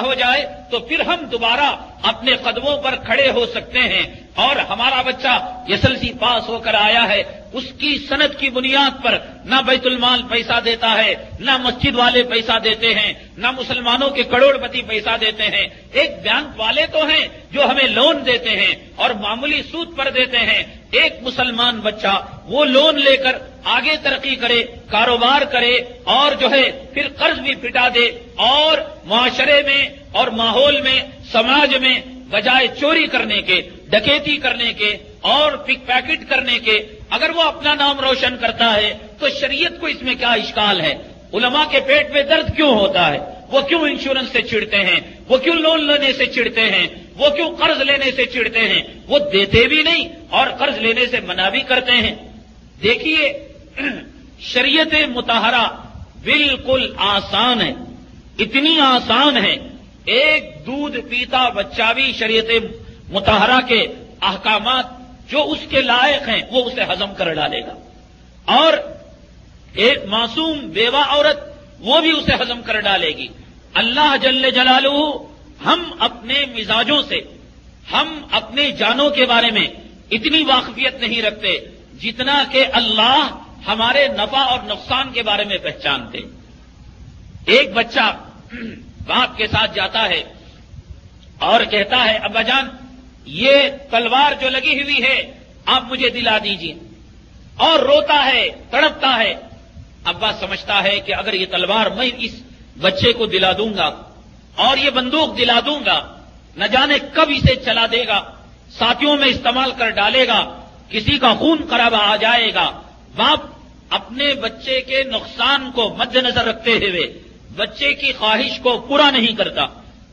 ہو جائے تو پھر ہم دوبارہ اپنے قدموں پر کھڑے ہو سکتے ہیں. اور ہمارا بچہ SSLC پاس ہو کر آیا ہے، اس کی سند کی بنیاد پر نہ بیت المال پیسہ دیتا ہے، نہ مسجد والے پیسہ دیتے ہیں، نہ مسلمانوں کے کروڑ پتی پیسہ دیتے ہیں. ایک بینک والے تو ہیں جو ہمیں لون دیتے ہیں اور معمولی سود پر دیتے ہیں. ایک مسلمان بچہ وہ لون لے کر آگے ترقی کرے، کاروبار کرے اور جو ہے پھر قرض بھی پٹا دے، اور معاشرے میں اور ماحول میں سماج میں بجائے چوری کرنے کے، ڈکیتی کرنے کے اور پک پیکٹ کرنے کے اگر وہ اپنا نام روشن کرتا ہے تو شریعت کو اس میں کیا اشکال ہے؟ علماء کے پیٹ میں درد کیوں ہوتا ہے؟ وہ کیوں انشورنس سے چڑھتے ہیں؟ وہ کیوں لون لینے سے چڑھتے ہیں؟ وہ کیوں قرض لینے سے چڑھتے ہیں؟ وہ دیتے بھی نہیں اور قرض لینے سے منع بھی کرتے ہیں. دیکھیے شریعت مطہرہ بالکل آسان ہے، اتنی آسان ہے ایک دودھ پیتا بچہ بھی شریعت مطہرہ کے احکامات جو اس کے لائق ہیں وہ اسے ہضم کر ڈالے گا، اور ایک معصوم بیوہ عورت وہ بھی اسے ہضم کر ڈالے گی. اللہ جل جلالہ ہم اپنے مزاجوں سے، ہم اپنے جانوں کے بارے میں اتنی واقفیت نہیں رکھتے جتنا کہ اللہ ہمارے نفع اور نقصان کے بارے میں پہچانتے. ایک بچہ باپ کے ساتھ جاتا ہے اور کہتا ہے ابا جان یہ تلوار جو لگی ہوئی ہے آپ مجھے دلا دیجیے، اور روتا ہے، تڑپتا ہے. ابا سمجھتا ہے کہ اگر یہ تلوار میں اس بچے کو دلا دوں گا اور یہ بندوق دلا دوں گا، نہ جانے کب اسے چلا دے گا، ساتھیوں میں استعمال کر ڈالے گا، کسی کا خون خرابہ آ جائے گا. باپ اپنے بچے کے نقصان کو مد نظر رکھتے ہوئے بچے کی خواہش کو پورا نہیں کرتا،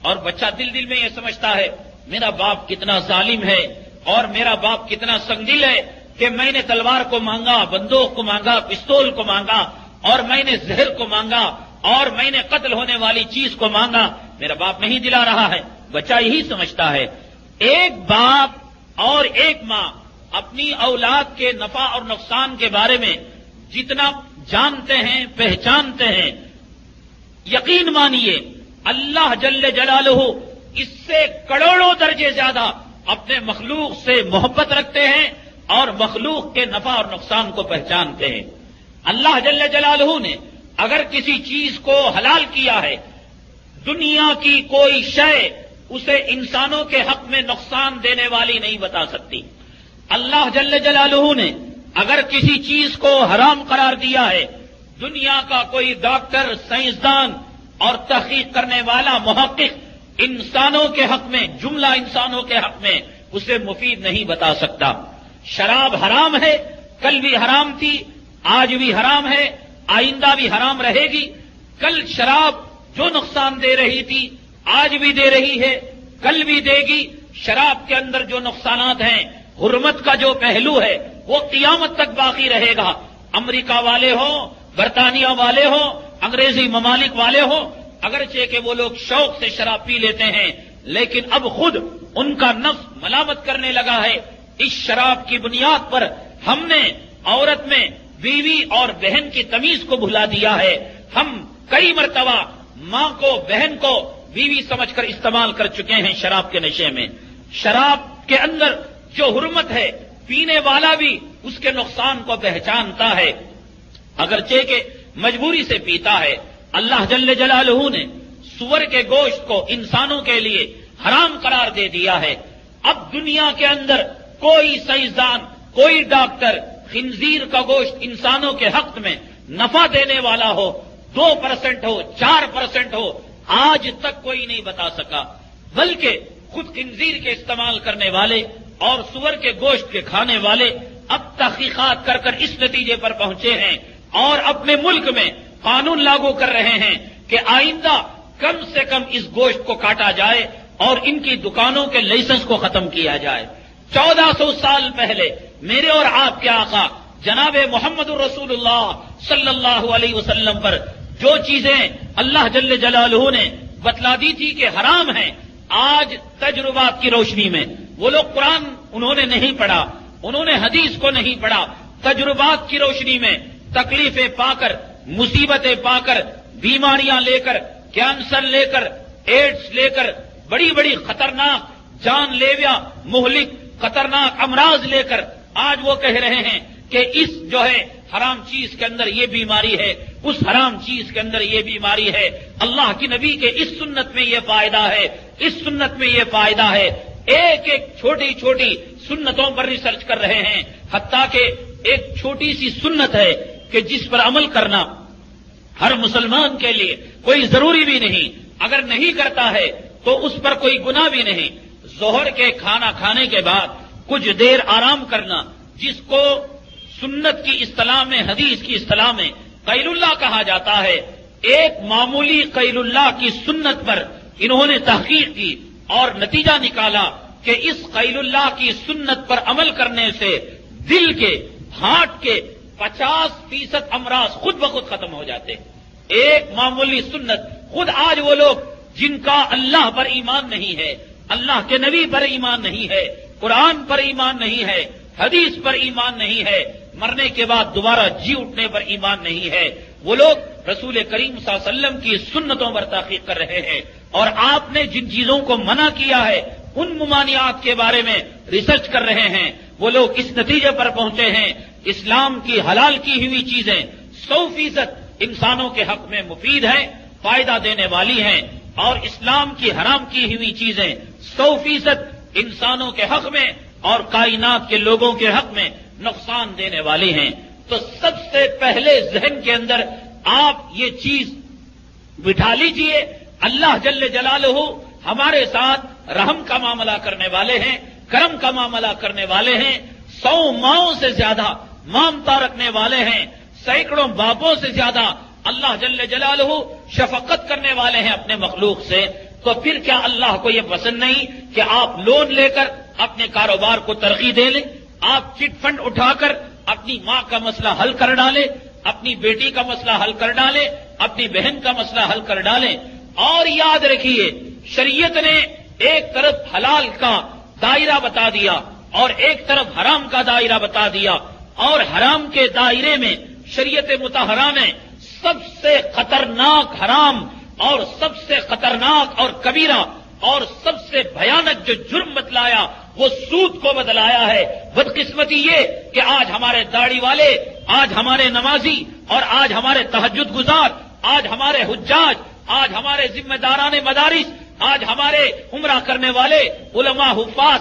اور بچہ دل دل میں یہ سمجھتا ہے میرا باپ کتنا ظالم ہے اور میرا باپ کتنا سنگدل ہے کہ میں نے تلوار کو مانگا، بندوق کو مانگا، پستول کو مانگا، اور میں نے زہر کو مانگا، اور میں نے قتل ہونے والی چیز کو مانگا، میرا باپ نہیں دلا رہا ہے. بچہ یہی سمجھتا ہے. ایک باپ اور ایک ماں اپنی اولاد کے نفع اور نقصان کے بارے میں جتنا جانتے ہیں، پہچانتے ہیں، یقین مانیے اللہ جل جلالہ اس سے کروڑوں درجے زیادہ اپنے مخلوق سے محبت رکھتے ہیں اور مخلوق کے نفع اور نقصان کو پہچانتے ہیں. اللہ جل جلالہ نے اگر کسی چیز کو حلال کیا ہے، دنیا کی کوئی شے اسے انسانوں کے حق میں نقصان دینے والی نہیں بتا سکتی. اللہ جل جلالہ نے اگر کسی چیز کو حرام قرار دیا ہے، دنیا کا کوئی ڈاکٹر، سائنسدان اور تحقیق کرنے والا محقق انسانوں کے حق میں، جملہ انسانوں کے حق میں اسے مفید نہیں بتا سکتا. شراب حرام ہے، کل بھی حرام تھی، آج بھی حرام ہے، آئندہ بھی حرام رہے گی. کل شراب جو نقصان دے رہی تھی آج بھی دے رہی ہے، کل بھی دے گی. شراب کے اندر جو نقصانات ہیں، حرمت کا جو پہلو ہے وہ قیامت تک باقی رہے گا. امریکہ والے ہوں، برطانیہ والے ہوں، انگریزی ممالک والے ہوں، اگرچہ کہ وہ لوگ شوق سے شراب پی لیتے ہیں لیکن اب خود ان کا نفس ملامت کرنے لگا ہے. اس شراب کی بنیاد پر ہم نے عورت میں بیوی اور بہن کی تمیز کو بھلا دیا ہے. ہم کئی مرتبہ ماں کو، بہن کو بیوی سمجھ کر استعمال کر چکے ہیں شراب کے نشے میں. شراب کے اندر جو حرمت ہے پینے والا بھی اس کے نقصان کو پہچانتا ہے، اگرچہ کہ مجبوری سے پیتا ہے. اللہ جل جلالہ نے سور کے گوشت کو انسانوں کے لیے حرام قرار دے دیا ہے. اب دنیا کے اندر کوئی سائنسدان، کوئی ڈاکٹر خنزیر کا گوشت انسانوں کے حق میں نفع دینے والا ہو، 2% ہو، 4% ہو، آج تک کوئی نہیں بتا سکا. بلکہ خود خنزیر کے استعمال کرنے والے اور سور کے گوشت کے کھانے والے اب تحقیقات کر کر اس نتیجے پر پہنچے ہیں اور اپنے ملک میں قانون لاگو کر رہے ہیں کہ آئندہ کم سے کم اس گوشت کو کاٹا جائے اور ان کی دکانوں کے لائسنس کو ختم کیا جائے. 1400 سال پہلے میرے اور آپ کے آقا جناب محمد رسول اللہ صلی اللہ علیہ وسلم پر جو چیزیں اللہ جل جلالہ نے بتلا دی تھی کہ حرام ہیں، آج تجربات کی روشنی میں وہ لوگ قرآن انہوں نے نہیں پڑھا، انہوں نے حدیث کو نہیں پڑھا، تجربات کی روشنی میں تکلیفیں پا کر، مصیبتیں پا کر، بیماریاں لے کر، کینسر لے کر، ایڈز لے کر بڑی بڑی خطرناک جان لیوا مہلک خطرناک امراض لے کر آج وہ کہہ رہے ہیں کہ اس جو ہے حرام چیز کے اندر یہ بیماری ہے، اس حرام چیز کے اندر یہ بیماری ہے، اللہ کی نبی کے اس سنت میں یہ فائدہ ہے، اس سنت میں یہ فائدہ ہے۔ ایک ایک چھوٹی چھوٹی سنتوں پر ریسرچ کر رہے ہیں، حتیٰ کہ ایک چھوٹی سی سنت ہے کہ جس پر عمل کرنا ہر مسلمان کے لیے کوئی ضروری بھی نہیں، اگر نہیں کرتا ہے تو اس پر کوئی گناہ بھی نہیں۔ ظہر کے کھانا کھانے کے بعد کچھ دیر آرام کرنا، جس کو سنت کی اصطلاح میں، حدیث کی اصطلاح میں قیل اللہ کہا جاتا ہے، ایک معمولی قیل اللہ کی سنت پر انہوں نے تحقیق کی اور نتیجہ نکالا کہ اس قیل اللہ کی سنت پر عمل کرنے سے دل کے، ہارٹ کے 50% امراض خود بخود ختم ہو جاتے ہیں۔ ایک معمولی سنت، خود آج وہ لوگ جن کا اللہ پر ایمان نہیں ہے، اللہ کے نبی پر ایمان نہیں ہے، قرآن پر ایمان نہیں ہے، حدیث پر ایمان نہیں ہے، مرنے کے بعد دوبارہ جی اٹھنے پر ایمان نہیں ہے، وہ لوگ رسول کریم صلی اللہ علیہ وسلم کی سنتوں پر تحقیق کر رہے ہیں، اور آپ نے جن چیزوں کو منع کیا ہے ان ممانعات کے بارے میں ریسرچ کر رہے ہیں۔ وہ لوگ اس نتیجے پر پہنچے ہیں، اسلام کی حلال کی ہوئی چیزیں 100% انسانوں کے حق میں مفید ہیں، فائدہ دینے والی ہیں، اور اسلام کی حرام کی ہوئی چیزیں 100% انسانوں کے حق میں اور کائنات کے لوگوں کے حق میں نقصان دینے والی ہیں۔ تو سب سے پہلے ذہن کے اندر آپ یہ چیز بٹھا لیجئے، اللہ جل جلالہ ہمارے ساتھ رحم کا معاملہ کرنے والے ہیں، کرم کا معاملہ کرنے والے ہیں، 100 ماؤں سے زیادہ ممتا رکھنے والے ہیں، سینکڑوں باپوں سے زیادہ اللہ جل جلالہ شفقت کرنے والے ہیں اپنے مخلوق سے۔ تو پھر کیا اللہ کو یہ پسند نہیں کہ آپ لون لے کر اپنے کاروبار کو ترقی دے لیں، آپ چٹ فنڈ اٹھا کر اپنی ماں کا مسئلہ حل کر ڈالیں، اپنی بیٹی کا مسئلہ حل کر ڈالیں، اپنی بہن کا مسئلہ حل کر ڈالیں؟ اور یاد رکھیے، شریعت نے ایک طرف حلال کا دائرہ بتا دیا اور ایک طرف حرام کا دائرہ بتا دیا، اور حرام کے دائرے میں شریعت مطہرہ نے سب سے خطرناک حرام اور سب سے خطرناک اور کبیرہ اور سب سے بھیانک جو جرم بتلایا وہ سود کو بتلایا ہے۔ بدقسمتی یہ کہ آج ہمارے داڑھی والے، آج ہمارے نمازی، اور آج ہمارے تہجد گزار، آج ہمارے حجاج، آج ہمارے ذمہ داران مدارس، آج ہمارے عمرہ کرنے والے علماء حفاظ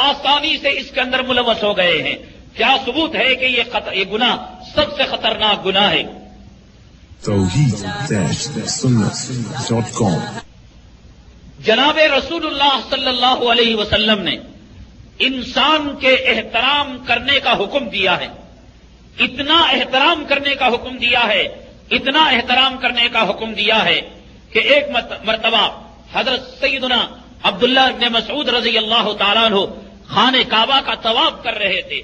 آسانی سے اس کے اندر ملوث ہو گئے ہیں۔ کیا ثبوت ہے کہ یہ گناہ سب سے خطرناک گناہ ہے؟ توحید-سنت.com جناب رسول اللہ صلی اللہ علیہ وسلم نے انسان کے احترام کرنے کا حکم دیا ہے، اتنا احترام کرنے کا حکم دیا ہے، اتنا احترام کرنے کا حکم دیا ہے کہ ایک مرتبہ حضرت سیدنا عبداللہ ابن مسعود رضی اللہ تعالیٰ عنہ خانہ کعبہ کا طواف کر رہے تھے،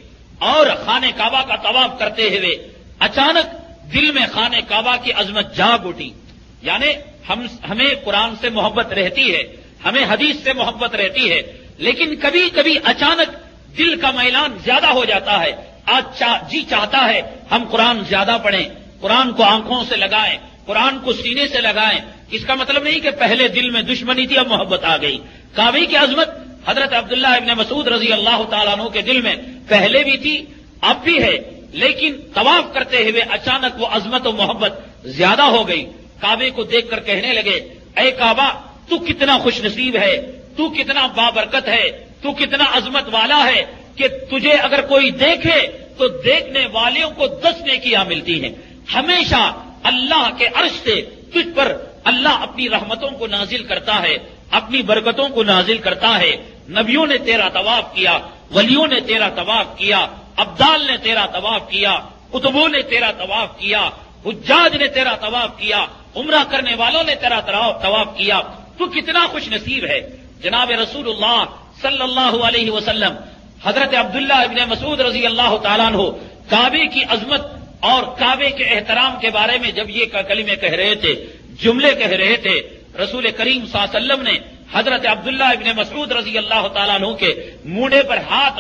اور خانہ کعبہ کا طواف کرتے ہوئے اچانک دل میں خانہ کعبہ کی عظمت جاگ اٹھی۔ یعنی ہمیں قرآن سے محبت رہتی ہے، ہمیں حدیث سے محبت رہتی ہے، لیکن کبھی کبھی اچانک دل کا میلان زیادہ ہو جاتا ہے۔ آج جی چاہتا ہے ہم قرآن زیادہ پڑھیں، قرآن کو آنکھوں سے لگائیں، قرآن کو سینے سے لگائیں۔ اس کا مطلب نہیں کہ پہلے دل میں دشمنی تھی اب محبت آ گئی۔ کعبے کی عظمت حضرت عبداللہ ابن مسعود رضی اللہ تعالیٰ عنہ کے دل میں پہلے بھی تھی، اب بھی ہے، لیکن طواف کرتے ہوئے اچانک وہ عظمت و محبت زیادہ ہو گئی۔ کعبے کو دیکھ کر کہنے لگے، اے کعبہ تو کتنا خوش نصیب ہے، تو کتنا بابرکت ہے، تو کتنا عظمت والا ہے کہ تجھے اگر کوئی دیکھے تو دیکھنے والوں کو 10 نیکیاں ملتی ہیں۔ ہمیشہ اللہ کے عرش سے تجھ پر اللہ اپنی رحمتوں کو نازل کرتا ہے، اپنی برکتوں کو نازل کرتا ہے۔ نبیوں نے تیرا طواف کیا، ولیوں نے تیرا طواف کیا، ابدال نے تیرا طواف کیا، قطبوں نے تیرا طواف کیا، حجاج نے تیرا طواف کیا، عمرہ کرنے والوں نے تیرا طواف کیا، تو کتنا خوش نصیب ہے۔ جناب رسول اللہ صلی اللہ علیہ وسلم حضرت عبداللہ ابن مسعود رضی اللہ تعالیٰ عنہ کعبے کی عظمت اور کعبے کے احترام کے بارے میں جب یہ کلمے کہہ رہے تھے، جملے کہہ رہے تھے، رسول کریم صلی اللہ علیہ وسلم نے حضرت عبداللہ ابن مسعود رضی اللہ تعالیٰ عنہ کے مونڈے پر ہاتھ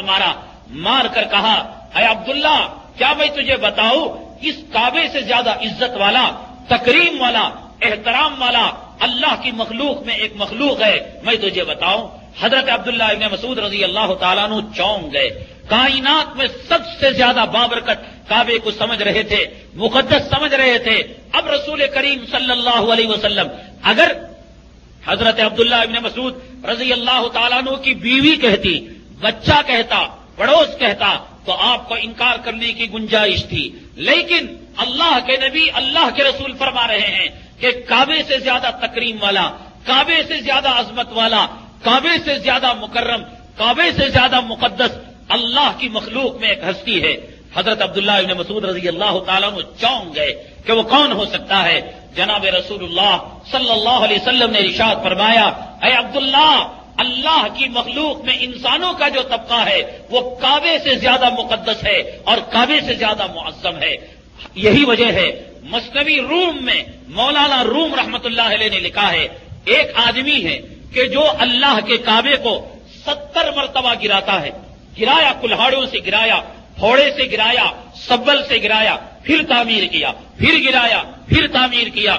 مار کر کہا، اے عبداللہ کیا میں تجھے بتاؤں، اس کعبے سے زیادہ عزت والا، تکریم والا، احترام والا اللہ کی مخلوق میں ایک مخلوق ہے، میں تجھے بتاؤں۔ حضرت عبداللہ ابن مسعود رضی اللہ تعالیٰ عنہ چونک گئے۔ کائنات میں سب سے زیادہ بابرکت کعبے کو سمجھ رہے تھے، مقدس سمجھ رہے تھے۔ اب رسول کریم صلی اللہ علیہ وسلم اگر حضرت عبداللہ ابن مسعود رضی اللہ تعالیٰ عنہ کی بیوی کہتی، بچہ کہتا، پڑوس کہتا تو آپ کو انکار کرنے کی گنجائش تھی، لیکن اللہ کے نبی، اللہ کے رسول فرما رہے ہیں کہ کعبے سے زیادہ تکریم والا، کعبے سے زیادہ عظمت والا، کعبے سے زیادہ مکرم، کعبے سے زیادہ مقدس اللہ کی مخلوق میں ایک ہستی ہے۔ حضرت عبداللہ ابن مسعود رضی اللہ تعالیٰ عنہ چونک گئے کہ وہ کون ہو سکتا ہے۔ جناب رسول اللہ صلی اللہ علیہ وسلم نے ارشاد فرمایا، اے عبداللہ، اللہ کی مخلوق میں انسانوں کا جو طبقہ ہے وہ کعبے سے زیادہ مقدس ہے اور کعبے سے زیادہ معظم ہے۔ یہی وجہ ہے مثنوی روم میں مولانا روم رحمت اللہ علیہ نے لکھا ہے، ایک آدمی ہے کہ جو اللہ کے کعبے کو 70 مرتبہ گراتا ہے، گرایا، کلہاڑوں سے گرایا، پھوڑے سے گرایا، سبل سے گرایا، پھر تعمیر کیا، پھر گرایا، پھر تعمیر کیا،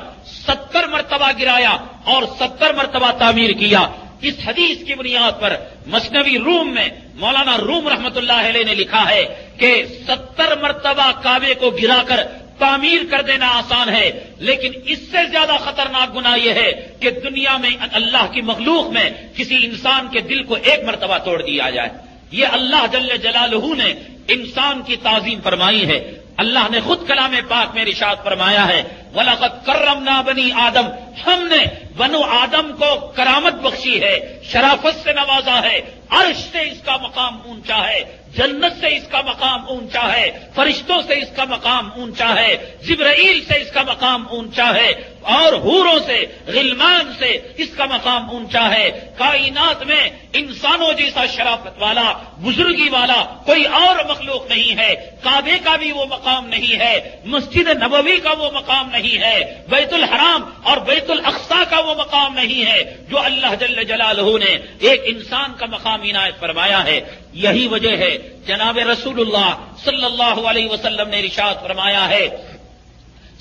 70 مرتبہ گرایا اور 70 مرتبہ تعمیر کیا۔ اس حدیث کی بنیاد پر مثنوی روم میں مولانا روم رحمت اللہ علیہ نے لکھا ہے کہ 70 مرتبہ کعبے کو گرا کر تعمیر کر دینا آسان ہے، لیکن اس سے زیادہ خطرناک گناہ یہ ہے کہ دنیا میں اللہ کی مخلوق میں کسی انسان کے دل کو ایک مرتبہ توڑ دیا جائے۔ یہ اللہ جل جلالہ نے انسان کی تعظیم فرمائی ہے۔ اللہ نے خود کلام پاک میں ارشاد فرمایا ہے، وَلَقَدْ كَرَّمْنَا بَنِي آدم، ہم نے بنو آدم کو کرامت بخشی ہے، شرافت سے نوازا ہے، عرش سے اس کا مقام اونچا ہے، جنت سے اس کا مقام اونچا ہے، فرشتوں سے اس کا مقام اونچا ہے، جبرائیل سے اس کا مقام اونچا ہے، اور حوروں سے، غلمان سے اس کا مقام اونچا ہے۔ کائنات میں انسانوں جیسا شرافت والا، بزرگی والا کوئی اور مخلوق نہیں ہے۔ کعبے کا بھی وہ مقام نہیں ہے، مسجد نبوی کا وہ مقام نہیں ہے، بیت الحرام اور بیت الاقصی کا وہ مقام نہیں ہے جو اللہ جل جلالہ نے ایک انسان کا مقام عنایت فرمایا ہے۔ یہی وجہ ہے جناب رسول اللہ صلی اللہ علیہ وسلم نے ارشاد فرمایا ہے،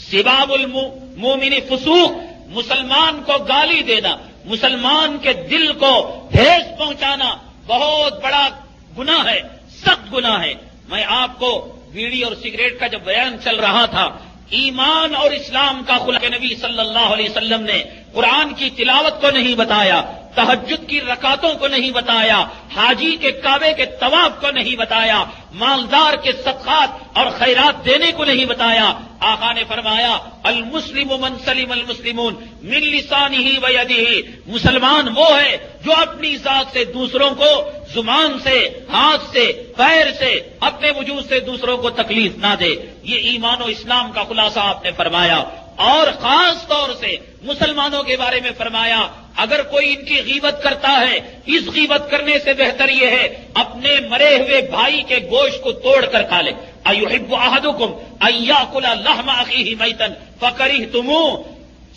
سباب المومن فسوق، مسلمان کو گالی دینا، مسلمان کے دل کو ٹھیس پہنچانا بہت بڑا گناہ ہے، سخت گناہ ہے۔ میں آپ کو بیڑی اور سگریٹ کا جب بیان چل رہا تھا، ایمان اور اسلام کا خلق نبی صلی اللہ علیہ وسلم نے قرآن کی تلاوت کو نہیں بتایا، تہجد کی رکعتوں کو نہیں بتایا، حاجی کے کعبے کے طواف کو نہیں بتایا، مالدار کے صدقات اور خیرات دینے کو نہیں بتایا۔ آقا نے فرمایا، المسلم من سلم المسلمون من لسانہ و یدہ، مسلمان وہ ہے جو اپنی ذات سے دوسروں کو، زبان سے، ہاتھ سے، پیر سے، اپنے وجود سے دوسروں کو تکلیف نہ دے۔ یہ ایمان و اسلام کا خلاصہ آپ نے فرمایا، اور خاص طور سے مسلمانوں کے بارے میں فرمایا، اگر کوئی ان کی غیبت کرتا ہے، اس غیبت کرنے سے بہتر یہ ہے اپنے مرے ہوئے بھائی کے گوشت کو توڑ کر کھا لے۔ ایحب احدکم ان یاکل لحم اخیہ میتا فکرہتموہ،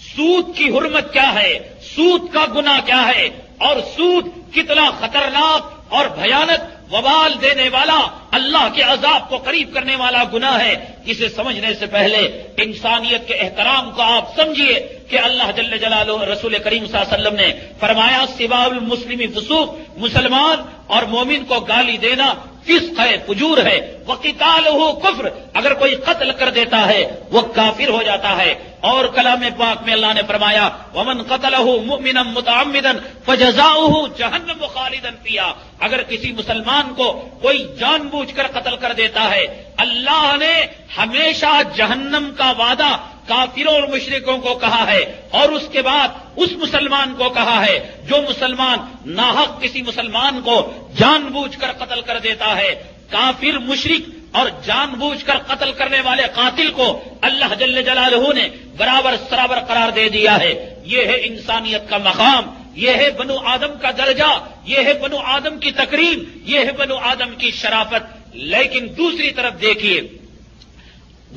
سود کی حرمت کیا ہے، سود کا گناہ کیا ہے، اور سود کتنا خطرناک اور بھیانک وبال دینے والا، اللہ کے عذاب کو قریب کرنے والا گناہ ہے۔ اسے سمجھنے سے پہلے انسانیت کے احترام کو آپ سمجھیے کہ اللہ جل جلالہ، رسول کریم صلی اللہ علیہ وسلم نے فرمایا، سباب المسلم فسوق، مسلمان اور مومن کو گالی دینا فسق ہے، فجور ہے، وقتالہ کفر، اگر کوئی قتل کر دیتا ہے وہ کافر ہو جاتا ہے۔ اور کلام پاک میں اللہ نے فرمایا، ومن قتلہ مؤمنا متعمدا فجزاؤہ جہنم خالدا فیہا، اگر کسی مسلمان کو کوئی جان بوجھ کر قتل کر دیتا ہے، اللہ نے ہمیشہ جہنم کا وعدہ کافروں اور مشرکوں کو کہا ہے، اور اس کے بعد اس مسلمان کو کہا ہے جو مسلمان ناحق کسی مسلمان کو جان بوجھ کر قتل کر دیتا ہے، کافر، مشرک اور جان بوجھ کر قتل کرنے والے قاتل کو اللہ جل جلالہ نے برابر سرابر قرار دے دیا ہے۔ یہ ہے انسانیت کا مقام، یہ ہے بنو آدم کا درجہ، یہ ہے بنو آدم کی تکریم، یہ ہے بنو آدم کی شرافت۔ لیکن دوسری طرف دیکھیے،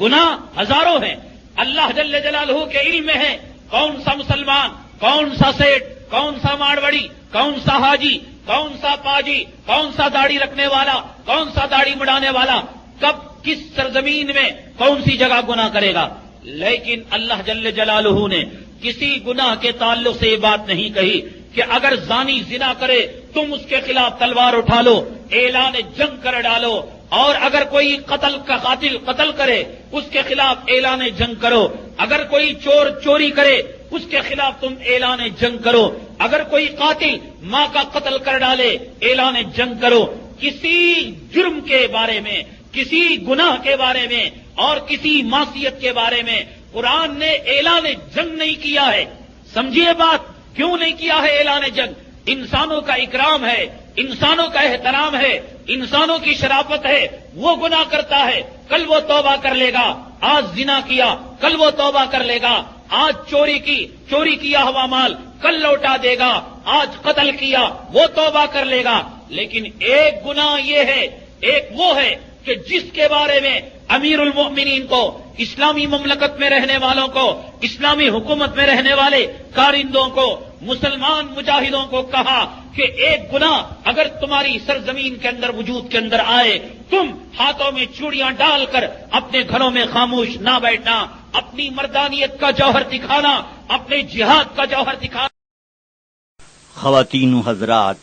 گناہ ہزاروں ہیں، اللہ جل جلالہ کے علم میں ہے کون سا مسلمان، کون سا سیٹ، کون سا ماڑوڑی، کون سا حاجی، کون سا پاجی، کون سا داڑھی رکھنے والا، کون سا داڑھی مڑانے والا، کب کس سرزمین میں کون سی جگہ گناہ کرے گا۔ لیکن اللہ جل جلالہ نے کسی گناہ کے تعلق سے یہ بات نہیں کہی کہ اگر زانی زنا کرے تم اس کے خلاف تلوار اٹھا لو، اعلان جنگ کر ڈالو، اور اگر کوئی قتل کا قاتل قتل کرے اس کے خلاف اعلان جنگ کرو، اگر کوئی چور چوری کرے اس کے خلاف تم اعلان جنگ کرو، اگر کوئی قاتل ماں کا قتل کر ڈالے اعلان جنگ کرو۔ کسی جرم کے بارے میں، کسی گناہ کے بارے میں اور کسی معصیت کے بارے میں قرآن نے اعلان جنگ نہیں کیا ہے۔ سمجھیے بات، کیوں نہیں کیا ہے اعلان جنگ؟ انسانوں کا اکرام ہے، انسانوں کا احترام ہے، انسانوں کی شرافت ہے۔ وہ گناہ کرتا ہے، کل وہ توبہ کر لے گا۔ آج زنا کیا، کل وہ توبہ کر لے گا۔ آج چوری کیا ہوا مال کل لوٹا دے گا۔ آج قتل کیا وہ توبہ کر لے گا۔ لیکن ایک گناہ یہ ہے، ایک وہ ہے کہ جس کے بارے میں امیر المؤمنین کو، اسلامی مملکت میں رہنے والوں کو، اسلامی حکومت میں رہنے والے کارندوں کو، مسلمان مجاہدوں کو کہا کہ ایک گناہ اگر تمہاری سرزمین کے اندر وجود کے اندر آئے، تم ہاتھوں میں چوڑیاں ڈال کر اپنے گھروں میں خاموش نہ بیٹھنا، اپنی مردانیت کا جوہر دکھانا، اپنے جہاد کا جوہر دکھانا۔ خواتین و حضرات،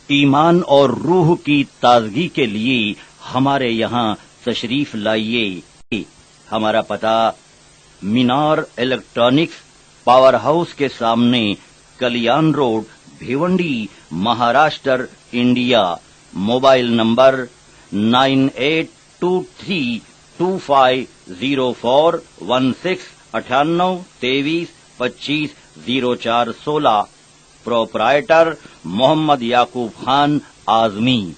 ایمان اور روح کی تازگی کے لیے ہمارے یہاں تشریف لائیے۔ ہمارا پتہ مینار الیکٹرانکس پاور ہاؤس کے سامنے، Kalyan road, Bhiwandi, Maharashtra, India. Mobile number 9823250416 9823250416۔ Proprietor Muhammad Yakub Khan Azmi.